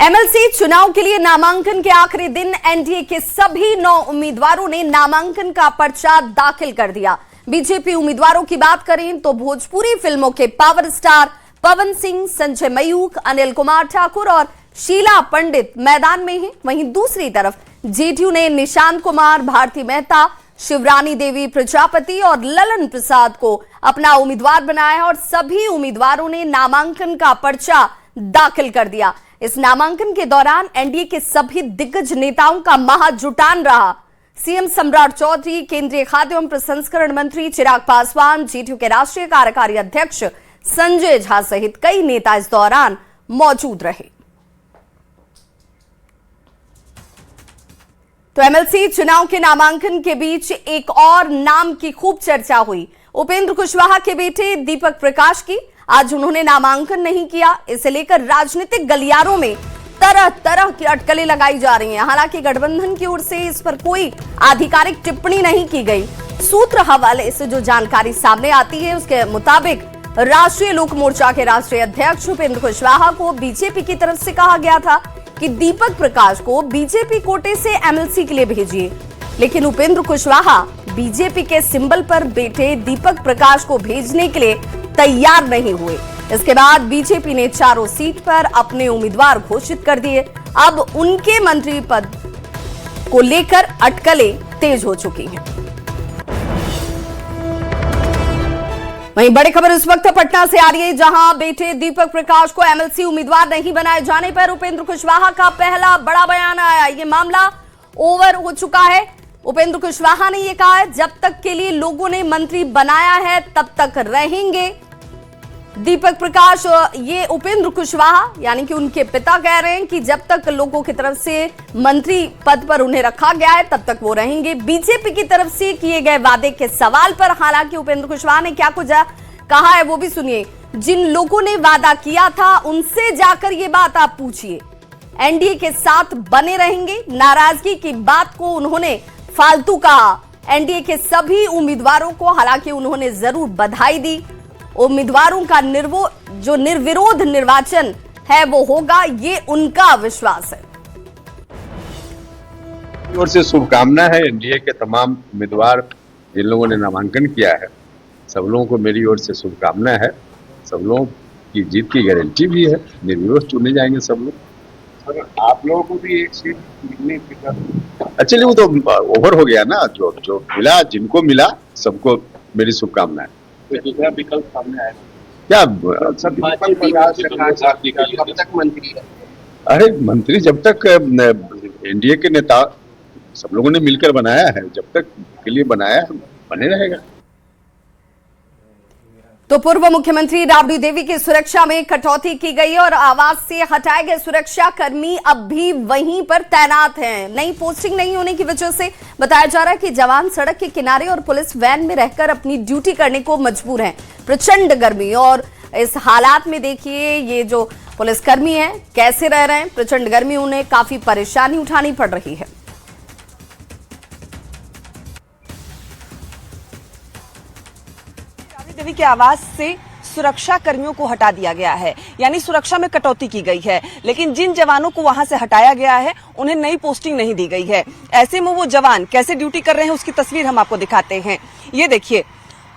MLC चुनाव के लिए नामांकन के आखिरी दिन एनडीए के सभी 9 उम्मीदवारों ने नामांकन का पर्चा दाखिल कर दिया। बीजेपी उम्मीदवारों की बात करें तो भोजपुरी फिल्मों के पावर स्टार पवन सिंह, संजय मयूख, अनिल कुमार ठाकुर और शीला पंडित मैदान में हैं। वहीं दूसरी तरफ जेडीयू ने निशांत कुमार, भारती मेहता, शिवरानी देवी प्रजापति और ललन प्रसाद को अपना उम्मीदवार बनाया और सभी उम्मीदवारों ने नामांकन का पर्चा दाखिल कर दिया। इस नामांकन के दौरान एनडीए के सभी दिग्गज नेताओं का महाजुटान रहा। सीएम सम्राट चौधरी, केंद्रीय खाद्य एवं प्रसंस्करण मंत्री चिराग पासवान, जेडीयू के राष्ट्रीय कार्यकारी अध्यक्ष संजय झा सहित कई नेता इस दौरान मौजूद रहे। तो एमएलसी चुनाव के नामांकन के बीच एक और नाम की खूब चर्चा हुई। उपेंद्र कुशवाहा के बेटे दीपक प्रकाश की। आज उन्होंने नामांकन नहीं किया। इसे लेकर राजनीतिक गलियारों में तरह तरह की अटकलें लगाई जा रही हैं। हालांकि गठबंधन की ओर से इस पर कोई आधिकारिक टिप्पणी नहीं की गई। सूत्र हवाले से जो जानकारी सामने आती है उसके मुताबिक राष्ट्रीय लोक मोर्चा के राष्ट्रीय अध्यक्ष उपेंद्र कुशवाहा को बीजेपी की तरफ से कहा गया था कि दीपक प्रकाश को बीजेपी कोटे से एमएलसी के लिए भेजिए, लेकिन उपेंद्र कुशवाहा बीजेपी के सिंबल पर बैठे दीपक प्रकाश को भेजने के लिए तैयार नहीं हुए। इसके बाद बीजेपी ने चारों सीट पर अपने उम्मीदवार घोषित कर दिए। अब उनके मंत्री पद को लेकर अटकलें तेज हो चुकी हैं। वहीं बड़ी खबर इस वक्त पटना से आ रही है, जहां बेटे दीपक प्रकाश को एमएलसी उम्मीदवार नहीं बनाए जाने पर उपेंद्र कुशवाहा का पहला बड़ा बयान आया। ये मामला ओवर हो चुका है। उपेंद्र कुशवाहा ने यह कहा है, जब तक के लिए लोगों ने मंत्री बनाया है तब तक रहेंगे। दीपक प्रकाश, ये उपेंद्र कुशवाहा यानी कि उनके पिता कह रहे हैं कि जब तक लोगों की तरफ से मंत्री पद पर उन्हें रखा गया है तब तक वो रहेंगे। बीजेपी की तरफ से किए गए वादे के सवाल पर हालांकि उपेंद्र कुशवाहा ने क्या कुछ कहा है वो भी सुनिए। जिन लोगों ने वादा किया था उनसे जाकर ये बात आप पूछिए। एनडीए के साथ बने रहेंगे। नाराजगी की बात को उन्होंने फालतू कहा। एनडीए के सभी उम्मीदवारों को हालांकि उन्होंने जरूर बधाई दी। उम्मीदवारों का निर्विरोध निर्वाचन है वो होगा, ये उनका विश्वास है। ओर से शुभकामना है एनडीए के तमाम उम्मीदवार जिन लोगों ने नामांकन किया है, सब लोगों को मेरी ओर से शुभकामना है। सब लोगों की जीत की गारंटी भी है, निर्विरोध चुने जाएंगे सब लोग। आप लोगों को भी एक सीट मिलने की एक्चुअली वो तो ओवर हो गया ना, जो मिला, जिनको मिला सबको मेरी शुभकामनाएं। दूसरा विकल्प सामने आया क्या कब तक मंत्री है? अरे मंत्री जब तक एनडीए के नेता सब लोगों ने मिलकर बनाया है, जब तक के लिए बनाया है बने रहेगा। तो पूर्व मुख्यमंत्री राबड़ी देवी की सुरक्षा में कटौती की गई और आवास से हटाए गए सुरक्षा कर्मी अब भी वहीं पर तैनात हैं। नई पोस्टिंग नहीं होने की वजह से बताया जा रहा है कि जवान सड़क के किनारे और पुलिस वैन में रहकर अपनी ड्यूटी करने को मजबूर हैं। प्रचंड गर्मी और इस हालात में देखिए ये जो पुलिसकर्मी हैं कैसे रह रहे हैं। प्रचंड गर्मी, उन्हें काफी परेशानी उठानी पड़ रही है। देवी के आवास से सुरक्षा कर्मियों को हटा दिया गया है, यानी सुरक्षा में कटौती की गई है। लेकिन जिन जवानों को वहां से हटाया गया है उन्हें नई पोस्टिंग नहीं दी गई है। ऐसे में वो जवान कैसे ड्यूटी कर रहे हैं उसकी तस्वीर हम आपको दिखाते हैं। ये देखिए,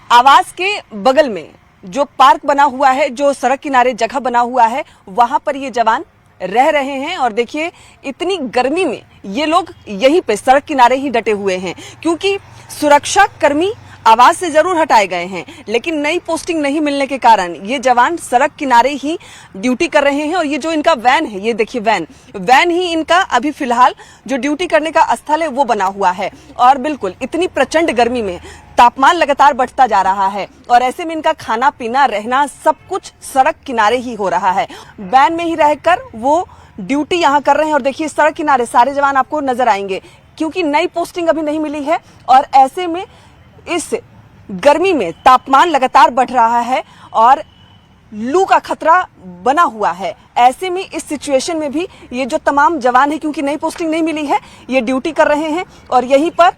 आवास के बगल में जो पार्क बना हुआ है, जो सड़क किनारे जगह बना हुआ है, वहां पर ये जवान रह रहे हैं। और देखिए इतनी गर्मी में ये लोग यहीं पे सड़क किनारे ही डटे हुए हैं, क्योंकि सुरक्षा कर्मी आवास से जरूर हटाए गए हैं लेकिन नई पोस्टिंग नहीं मिलने के कारण ये जवान सड़क किनारे ही ड्यूटी कर रहे हैं। और ये जो इनका वैन है, ये देखिए वैन ही इनका अभी फिलहाल जो ड्यूटी करने का स्थल है वो बना हुआ है। और बिल्कुल इतनी प्रचंड गर्मी में तापमान लगातार बढ़ता जा रहा है और ऐसे में इनका खाना पीना रहना सब कुछ सड़क किनारे ही हो रहा है। वैन में ही रहकर वो ड्यूटी यहाँ कर रहे हैं। और देखिए सड़क किनारे सारे जवान आपको नजर आएंगे, क्योंकि नई पोस्टिंग अभी नहीं मिली है और ऐसे में इस गर्मी में तापमान लगातार बढ़ रहा है और लू का खतरा बना हुआ है। ऐसे में इस सिचुएशन में भी ये जो तमाम जवान है, क्योंकि नई पोस्टिंग नहीं मिली है, ये ड्यूटी कर रहे हैं और यहीं पर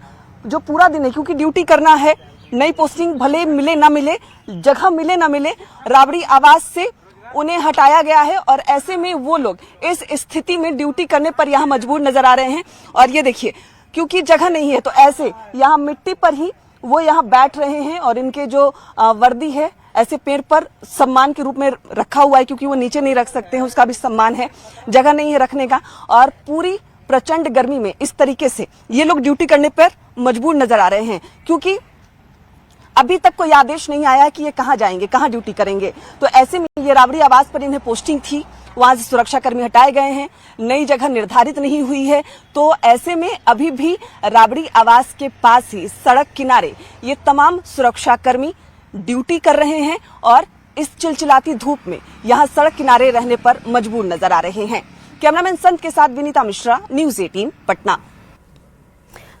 जो पूरा दिन है, क्योंकि ड्यूटी करना है, नई पोस्टिंग भले मिले ना मिले, जगह मिले ना मिले, राबड़ी आवास से उन्हें हटाया गया है और ऐसे में वो लोग इस स्थिति में ड्यूटी करने पर यहाँ मजबूर नजर आ रहे हैं। और ये देखिए, क्योंकि जगह नहीं है तो ऐसे यहाँ मिट्टी पर ही वो यहाँ बैठ रहे हैं और इनके जो वर्दी है ऐसे पेड़ पर सम्मान के रूप में रखा हुआ है, क्योंकि वो नीचे नहीं रख सकते हैं, उसका भी सम्मान है, जगह नहीं है रखने का। और पूरी प्रचंड गर्मी में इस तरीके से ये लोग ड्यूटी करने पर मजबूर नजर आ रहे हैं, क्योंकि अभी तक कोई आदेश नहीं आया कि ये कहाँ जाएंगे, कहाँ ड्यूटी करेंगे। तो ऐसे में ये राबड़ी आवास पर इन्हें पोस्टिंग थी, वहां से सुरक्षाकर्मी हटाए गए हैं, नई जगह निर्धारित नहीं हुई है। तो ऐसे में अभी भी राबड़ी आवास के पास ही सड़क किनारे ये तमाम सुरक्षाकर्मी ड्यूटी कर रहे हैं और इस चिलचिलाती धूप में यहाँ सड़क किनारे रहने पर मजबूर नजर आ रहे हैं। कैमरामैन संत के साथ विनीता मिश्रा, न्यूज़ 18 पटना।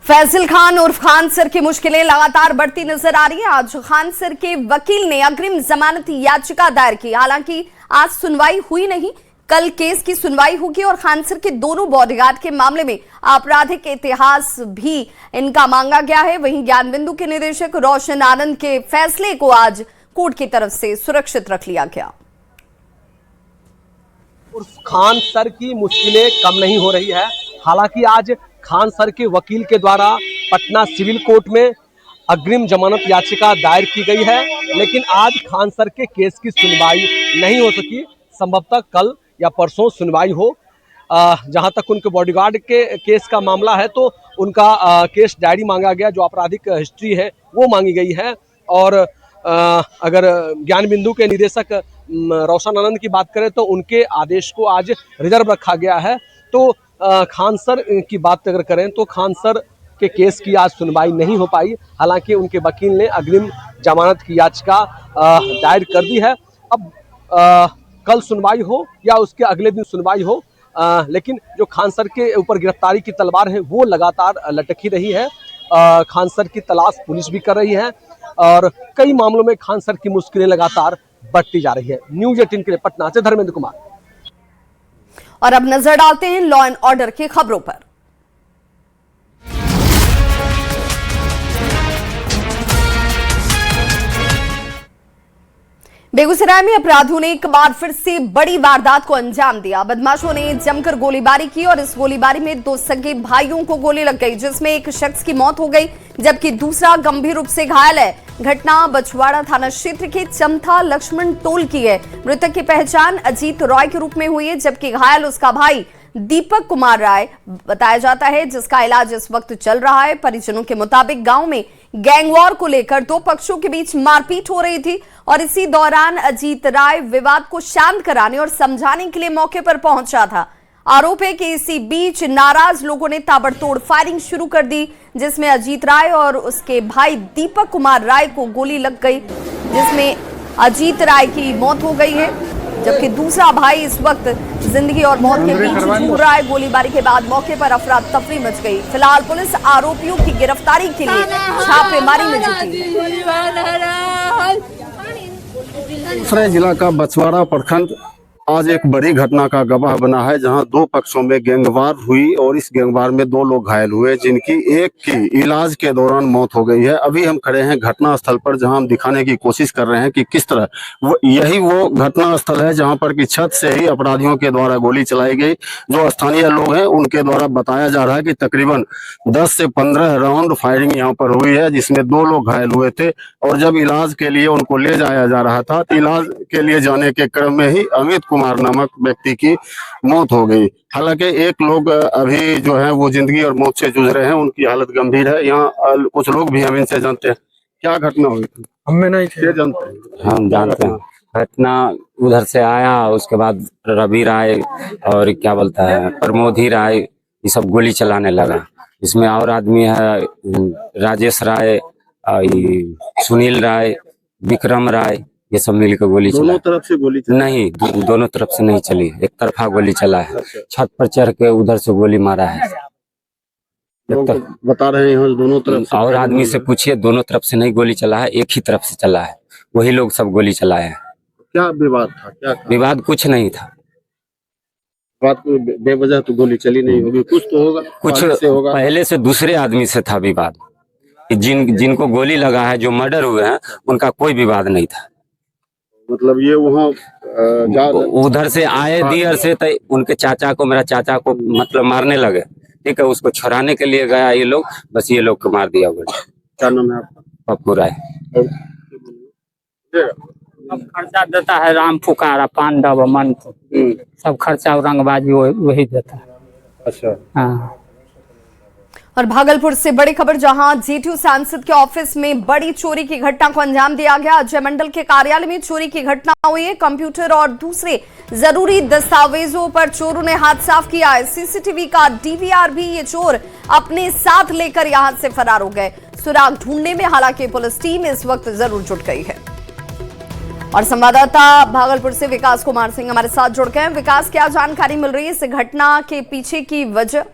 फैजल खान उर्फ खान सर की मुश्किलें लगातार बढ़ती नजर आ रही है। आज खान सर के वकील ने अग्रिम जमानत याचिका दायर की। हालांकि आज सुनवाई हुई नहीं, कल केस की सुनवाई होगी और खान सर के दोनों बॉडीगार्ड के मामले में आपराधिक इतिहास भी इनका मांगा गया है। वहीं ज्ञानबिंदु के निदेशक रोशन आनंद के फैसले को आज कोर्ट की तरफ से सुरक्षित रख लिया गया। उर्फ खान सर की मुश्किलें कम नहीं हो रही है। हालांकि आज खान सर के वकील के द्वारा पटना सिविल कोर्ट में अग्रिम जमानत याचिका दायर की गई है, लेकिन आज खान सर के केस की सुनवाई नहीं हो सकी। संभवतः कल या परसों सुनवाई हो। जहां तक उनके बॉडीगार्ड के केस का मामला है तो उनका केस डायरी मांगा गया, जो आपराधिक हिस्ट्री है वो मांगी गई है। और अगर ज्ञानबिंदु के निदेशक रोशन आनंद की बात करें तो उनके आदेश को आज रिजर्व रखा गया है। तो खान सर की बात अगर करें तो खान सर के केस की आज सुनवाई नहीं हो पाई। हालांकि उनके वकील ने अग्रिम जमानत की याचिका दायर कर दी है। अब कल सुनवाई हो या उसके अगले दिन सुनवाई हो, लेकिन जो खान सर के ऊपर गिरफ्तारी की तलवार है वो लगातार लटकी रही है। खान सर की तलाश पुलिस भी कर रही है और कई मामलों में खान सर की मुश्किलें लगातार बढ़ती जा रही है। न्यूज़ 18 के लिए पटना से धर्मेंद्र कुमार। और अब नजर डालते हैं लॉ एंड ऑर्डर की खबरों पर। बेगूसराय में अपराधियों ने एक बार फिर से बड़ी वारदात को अंजाम दिया। बदमाशों ने जमकर गोलीबारी की और इस गोलीबारी में 2 सगे भाइयों को गोली लग गई, जिसमें एक शख्स की मौत हो गई जबकि दूसरा गंभीर रूप से घायल है। घटना बछवाड़ा थाना क्षेत्र के चमथा लक्ष्मण टोल की है। मृतक की पहचान अजीत रॉय के रूप में हुई है, जबकि घायल उसका भाई दीपक कुमार राय बताया जाता है, जिसका इलाज इस वक्त चल रहा है। परिजनों के मुताबिक गांव में गैंगवॉर को लेकर 2 पक्षों के बीच मारपीट हो रही थी और इसी दौरान अजीत राय विवाद को शांत कराने और समझाने के लिए मौके पर पहुंचा था। आरोप है कि इसी बीच नाराज लोगों ने ताबड़तोड़ फायरिंग शुरू कर दी, जिसमें अजीत राय और उसके भाई दीपक कुमार राय को गोली लग गई, जिसमें अजीत राय की मौत हो गई है, जबकि दूसरा भाई इस वक्त जिंदगी और मौत के बीच जूझ रहा है। गोलीबारी के बाद मौके पर अफरा तफरी मच गई। फिलहाल पुलिस आरोपियों की गिरफ्तारी के लिए छापेमारी में जुटी है। बेगूसराय जिला का बछवाड़ा प्रखंड आज एक बड़ी घटना का गवाह बना है, जहां 2 पक्षों में गैंगवार हुई और इस गैंगवार में 2 लोग घायल हुए, जिनकी एक की इलाज के दौरान मौत हो गई है। अभी हम खड़े हैं घटना स्थल पर, जहां हम दिखाने की कोशिश कर रहे हैं कि किस तरह यही वो घटना स्थल है जहां पर कि छत से ही अपराधियों के द्वारा गोली चलाई गई। जो स्थानीय लोग हैं उनके द्वारा बताया जा रहा है कि तकरीबन 10 से 15 राउंड फायरिंग यहाँ पर हुई है, जिसमें 2 लोग घायल हुए थे। और जब इलाज के लिए उनको ले जाया जा रहा था, इलाज के लिए जाने के क्रम में ही अमित कुमार नामक व्यक्ति की मौत हो गई। हालांकि एक लोग अभी जो है वो जिंदगी और मौत से जूझ रहे हैं, उनकी हालत गंभीर है। यहाँ कुछ लोग भी हम इनसे जानते हैं क्या घटना हुई थी। हमें नहीं थे, जानते हैं, हम जानते हैं। घटना उधर से आया, उसके बाद रवि राय और क्या बोलता है प्रमोदी राय, ये सब गोली चलाने लगा। इसमें और आदमी है राजेश राय, सुनील राय, विक्रम राय, ये सब मिलकर गोली चला। दोनों तरफ से गोली चली? नहीं, दोनों तरफ से नहीं चली, एक तरफा गोली चला है। छत पर चढ़ के उधर से गोली मारा है। बता रहे हैं दोनों तरफ से। और आदमी से पूछिए, दोनों तरफ से नहीं गोली चला है, एक ही तरफ से चला है। वही लोग सब गोली चलाए हैं। क्या विवाद था? क्या विवाद कुछ नहीं था। बात बेवजह तो गोली चली नहीं होगी, कुछ तो होगा, कुछ से होगा। पहले से दूसरे आदमी से था विवाद। जिनको गोली लगा है, जो मर्डर हुए हैं, उनका कोई विवाद नहीं था। मतलब ये वहाँ उधर से आए दियर से तो उनके चाचा को, मेरा चाचा को मतलब मारने लगे। ठीक है, उसको छुड़ाने के लिए गया ये लोग, बस ये लोग को मार दिया। क्या नाम है आपका? पप्पू राय। सब खर्चा देता है राम फुकारा, पांडव, मंत्र, सब खर्चा और रंगबाजी वही देता है। अच्छा। हाँ। और भागलपुर से बड़ी खबर, जहां जेडीयू सांसद के ऑफिस में बड़ी चोरी की घटना को अंजाम दिया गया। अजय मंडल के कार्यालय में चोरी की घटना हुई है। कंप्यूटर और दूसरे जरूरी दस्तावेजों पर चोरों ने हाथ साफ किया है। सीसीटीवी का डीवीआर भी ये चोर अपने साथ लेकर यहां से फरार हो गए। सुराग ढूंढने में हालांकि पुलिस टीम इस वक्त जरूर जुट गई है। और संवाददाता भागलपुर से विकास कुमार सिंह हमारे साथ जुड़ गए हैं। विकास, क्या जानकारी मिल रही है इस घटना के पीछे की वजह?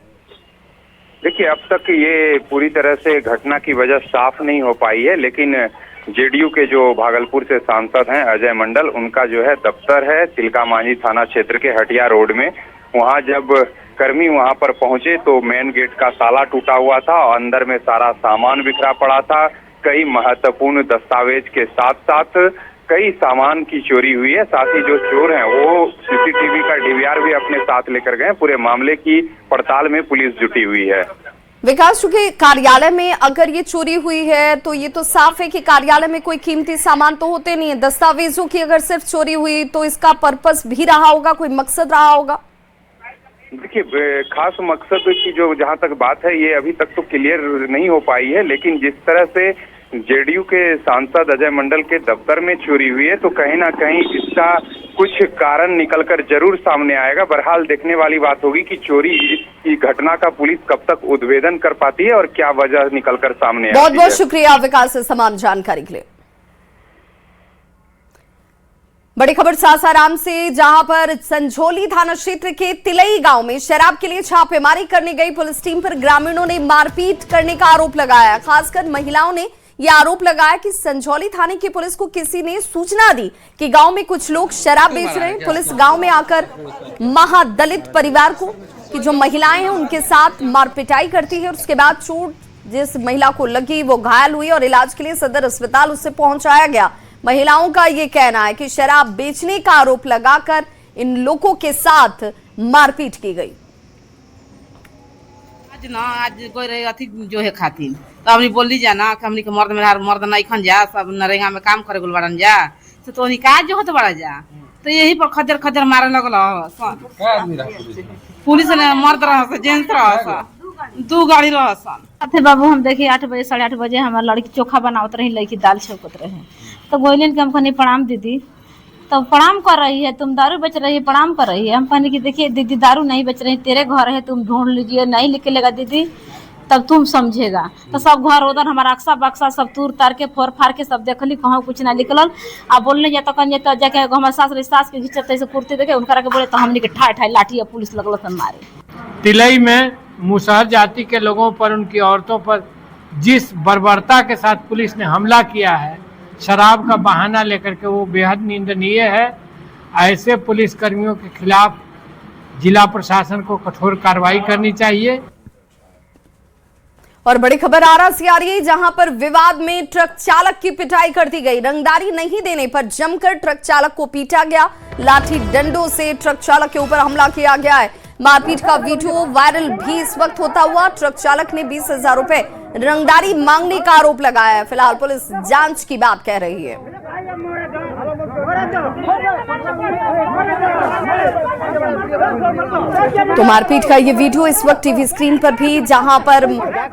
देखिए, अब तक ये पूरी तरह से घटना की वजह साफ नहीं हो पाई है, लेकिन जेडीयू के जो भागलपुर से सांसद हैं अजय मंडल, उनका जो है दफ्तर है तिलका मांझी थाना क्षेत्र के हटिया रोड में। वहां जब कर्मी वहां पर पहुंचे तो मेन गेट का ताला टूटा हुआ था और अंदर में सारा सामान बिखरा पड़ा था। कई महत्वपूर्ण दस्तावेज के साथ साथ कई सामान की चोरी हुई है। साथ ही जो चोर हैं वो सीसीटीवी का डीवीआर भी अपने साथ लेकर गए। पूरे मामले की पड़ताल में पुलिस जुटी हुई है। विकास, चूंकि कार्यालय में अगर ये चोरी हुई है तो ये तो साफ है कि कार्यालय में कोई कीमती सामान तो होते नहीं है। दस्तावेजों की अगर सिर्फ चोरी हुई तो इसका पर्पस भी रहा होगा, कोई मकसद रहा होगा? देखिए, खास मकसद की जो जहां तक बात है ये अभी तक तो क्लियर नहीं हो पाई है, लेकिन जिस तरह से जेडीयू के सांसद अजय मंडल के दफ्तर में चोरी हुई है तो कहीं ना कहीं इसका कुछ कारण निकलकर जरूर सामने आएगा। बहरहाल देखने वाली बात होगी कि चोरी की घटना का पुलिस कब तक उद्भेदन कर पाती है और क्या वजह निकलकर सामने आती है। बहुत बहुत शुक्रिया विकास इस तमाम जानकारी के लिए। बड़ी खबर सासाराम से, जहां पर संझोली थाना क्षेत्र के तिलई गांव में शराब के लिए छापेमारी करने गई पुलिस टीम पर ग्रामीणों ने मारपीट करने का आरोप लगाया। खासकर महिलाओं ने यह आरोप लगाया कि संझौली थाने की पुलिस को किसी ने सूचना दी कि गांव में कुछ लोग शराब बेच रहे हैं। पुलिस गांव में आकर महादलित परिवार को कि जो महिलाएं हैं उनके साथ मारपिटाई करती है। उसके बाद चोट जिस महिला को लगी वो घायल हुई और इलाज के लिए सदर अस्पताल उसे पहुंचाया गया। महिलाओं का ये कहना है कि शराब बेचने का आरोप लगाकर इन लोगों के साथ मारपीट की गई। आज कोई रहे अथी जो है खातिर तो हमने बोल दी जा ना कि हमने के मर्द नहीं खन जा, सब नरेगा में काम करे गुल बड़न जा तो का जो होते बड़ा जा तो यही पर खदर खदर मारे लगल। पुलिस ने मर्द रहा जेंट्स रहा, 2 गाड़ी रहा। बाबू हम देखिए 8 बजे 8:30 बजे हमारे लड़की चोखा बनावत रही, लड़की दाल छौकत रहे तो बोलिन कि हम कहनी प्रणाम दीदी, तो प्रणाम कर रही है, तुम दारू बेच रही है, प्रणाम कर रही है। हम कहने की देखिए दीदी दारू नहीं बेच रही, तेरे घर है, तुम ढूंढ लीजिए, नहीं निकलेगा दीदी तब तुम समझेगा। तो सब घर उधर हमारा अक्सा बक्सा सब तूर तार के फोर फाड़ के सब देखली, कहाँ कुछ ना निकलल। अब बोलने जाता कहीं तो जाके हमारे सास के घिचत ऐसे कुर्ती देखे उनका के बोले तो हमने के ठाई ठाई लाठी या पुलिस लगल तो मारे। तिलई में मुसहर जाति के लोगों पर, उनकी औरतों पर जिस बर्बरता के साथ पुलिस ने हमला किया है, शराब का बहाना लेकर के, वो बेहद निंदनीय है। ऐसे पुलिस कर्मियों के खिलाफ जिला प्रशासन को कठोर कार्रवाई करनी चाहिए। और बड़ी खबर आरा से आ रही है, जहां पर विवाद में ट्रक चालक की पिटाई कर दी गई। रंगदारी नहीं देने पर जमकर ट्रक चालक को पीटा गया। लाठी डंडों से ट्रक चालक के ऊपर हमला किया गया है। मारपीट का वीडियो वायरल भी इस वक्त होता हुआ। ट्रक चालक ने 20,000 रुपए रंगदारी मांगने का आरोप लगाया है। फिलहाल पुलिस जांच की बात कह रही है। तो मारपीट का ये वीडियो इस वक्त टीवी स्क्रीन पर भी, जहां पर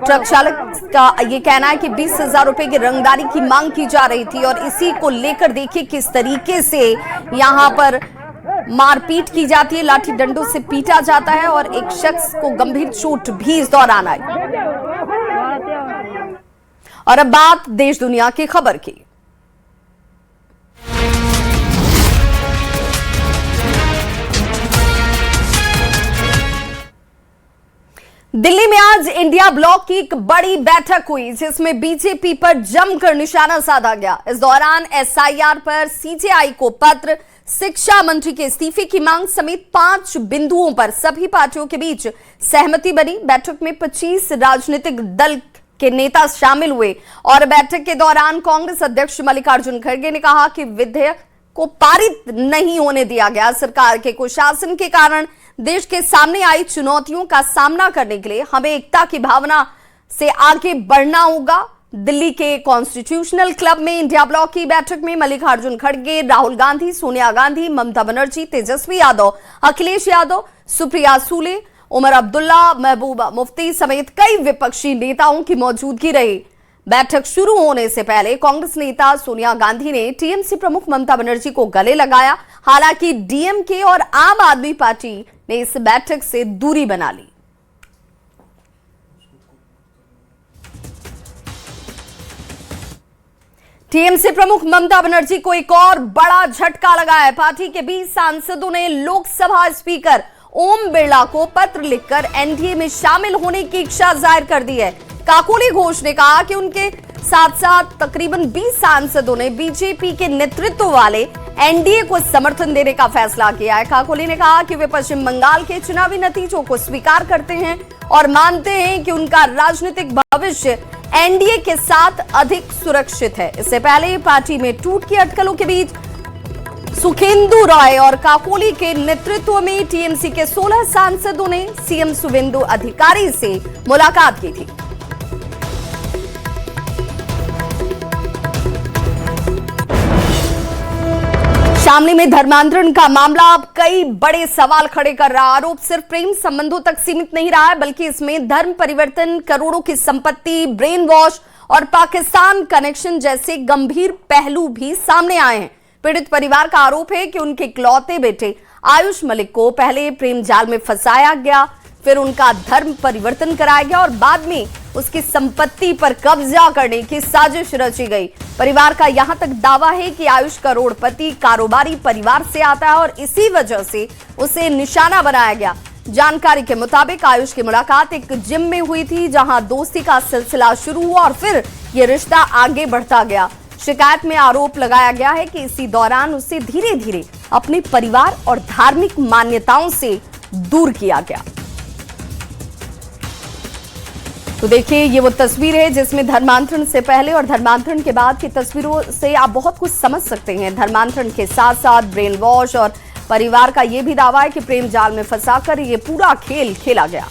ट्रक चालक का ये कहना है कि 20,000 रुपए की रंगदारी की मांग की जा रही थी और इसी को लेकर देखिए किस तरीके से यहां पर मारपीट की जाती है। लाठी डंडों से पीटा जाता है और एक शख्स को गंभीर चोट भी इस दौरान आई। और अब बात देश दुनिया की खबर की। दिल्ली में आज इंडिया ब्लॉक की एक बड़ी बैठक हुई, जिसमें बीजेपी पर जमकर निशाना साधा गया। इस दौरान एसआईआर पर सीजेआई को पत्र, शिक्षा मंत्री के इस्तीफे की मांग समेत 5 बिंदुओं पर सभी पार्टियों के बीच सहमति बनी। बैठक में 25 राजनीतिक दल के नेता शामिल हुए और बैठक के दौरान कांग्रेस अध्यक्ष मल्लिकार्जुन खड़गे ने कहा कि विधेयक को पारित नहीं होने दिया गया। सरकार के कुशासन के कारण देश के सामने आई चुनौतियों का सामना करने के लिए हमें एकता की भावना से आगे बढ़ना होगा। दिल्ली के कॉन्स्टिट्यूशनल क्लब में इंडिया ब्लॉक की बैठक में मल्लिकार्जुन खड़गे, राहुल गांधी, सोनिया गांधी, ममता बनर्जी, तेजस्वी यादव, अखिलेश यादव, सुप्रिया सूले, उमर अब्दुल्ला, महबूबा मुफ्ती समेत कई विपक्षी नेताओं की मौजूदगी रही। बैठक शुरू होने से पहले कांग्रेस नेता सोनिया गांधी ने टीएमसी प्रमुख ममता बनर्जी को गले लगाया। हालांकि डीएमके और आम आदमी पार्टी ने इस बैठक से दूरी बना ली। टीएमसी प्रमुख ममता बनर्जी को एक और बड़ा झटका लगा है। पार्टी के 20 सांसदों ने लोकसभा स्पीकर ओम बिरला को पत्र लिखकर एनडीए में शामिल होने की इच्छा जाहिर कर दी है। काकोली घोष ने कहा कि उनके साथ साथ तकरीबन 20 सांसदों ने बीजेपी के नेतृत्व वाले एनडीए को समर्थन देने का फैसला किया है। काकोली ने कहा कि वे पश्चिम बंगाल के चुनावी नतीजों को स्वीकार करते हैं और मानते हैं कि उनका राजनीतिक भविष्य एनडीए के साथ अधिक सुरक्षित है। इससे पहले पार्टी में टूट की अटकलों के बीच सुखेंदु राय और काकोली के नेतृत्व में टीएमसी के 16 सांसदों ने सीएम शुवेंदु अधिकारी से मुलाकात की थी। शामली में धर्मांतरण का मामला अब कई बड़े सवाल खड़े कर रहा। आरोप सिर्फ प्रेम संबंधों तक सीमित नहीं रहा है, बल्कि इसमें धर्म परिवर्तन, करोड़ों की संपत्ति, ब्रेन वॉश और पाकिस्तान कनेक्शन जैसे गंभीर पहलू भी सामने आए हैं। पीड़ित परिवार का आरोप है कि उनके इकलौते बेटे आयुष मलिक को पहले प्रेम जाल में फंसाया गया, फिर उनका धर्म परिवर्तन कराया गया और बाद में उसकी संपत्ति पर कब्जा करने की साजिश रची गई। परिवार का यहां तक दावा है कि आयुष करोड़पति कारोबारी परिवार से आता है और इसी वजह से उसे निशाना बनाया गया। जानकारी के मुताबिक आयुष की मुलाकात एक जिम में हुई थी, जहां दोस्ती का सिलसिला शुरू हुआ और फिर यह रिश्ता आगे बढ़ता गया। शिकायत में आरोप लगाया गया है कि इसी दौरान उसे धीरे धीरे अपने परिवार और धार्मिक मान्यताओं से दूर किया गया। तो देखिए, ये वो तस्वीर है जिसमें धर्मांतरण से पहले और धर्मांतरण के बाद की तस्वीरों से आप बहुत कुछ समझ सकते हैं। धर्मांतरण के साथ साथ ब्रेन वॉश और परिवार का यह भी दावा है कि प्रेम जाल में फंसाकर ये पूरा खेल खेला गया।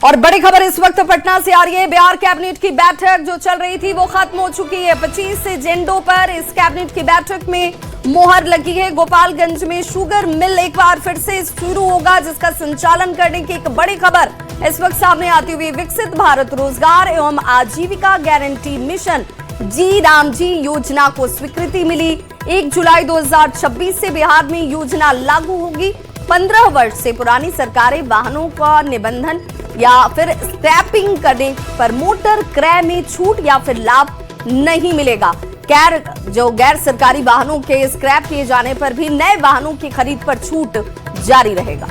और बड़ी खबर इस वक्त पटना से आ रही है। बिहार कैबिनेट की बैठक जो चल रही थी वो खत्म हो चुकी है। 25 एजेंडों पर इस कैबिनेट की बैठक में मोहर लगी है। गोपालगंज में शुगर मिल एक बार फिर से शुरू होगा, जिसका संचालन करने की एक बड़ी खबर इस वक्त सामने आती हुई। विकसित भारत रोजगार एवं आजीविका गारंटी मिशन जी राम जी योजना को स्वीकृति मिली। 1 जुलाई 2026 से बिहार में योजना लागू होगी। 15 वर्ष से पुरानी सरकारी वाहनों का निबंधन या फिर स्क्रैपिंग करने पर मोटर क्रय में छूट या फिर लाभ नहीं मिलेगा। गैर सरकारी वाहनों के स्क्रैप किए जाने पर भी नए वाहनों की खरीद पर छूट जारी रहेगा।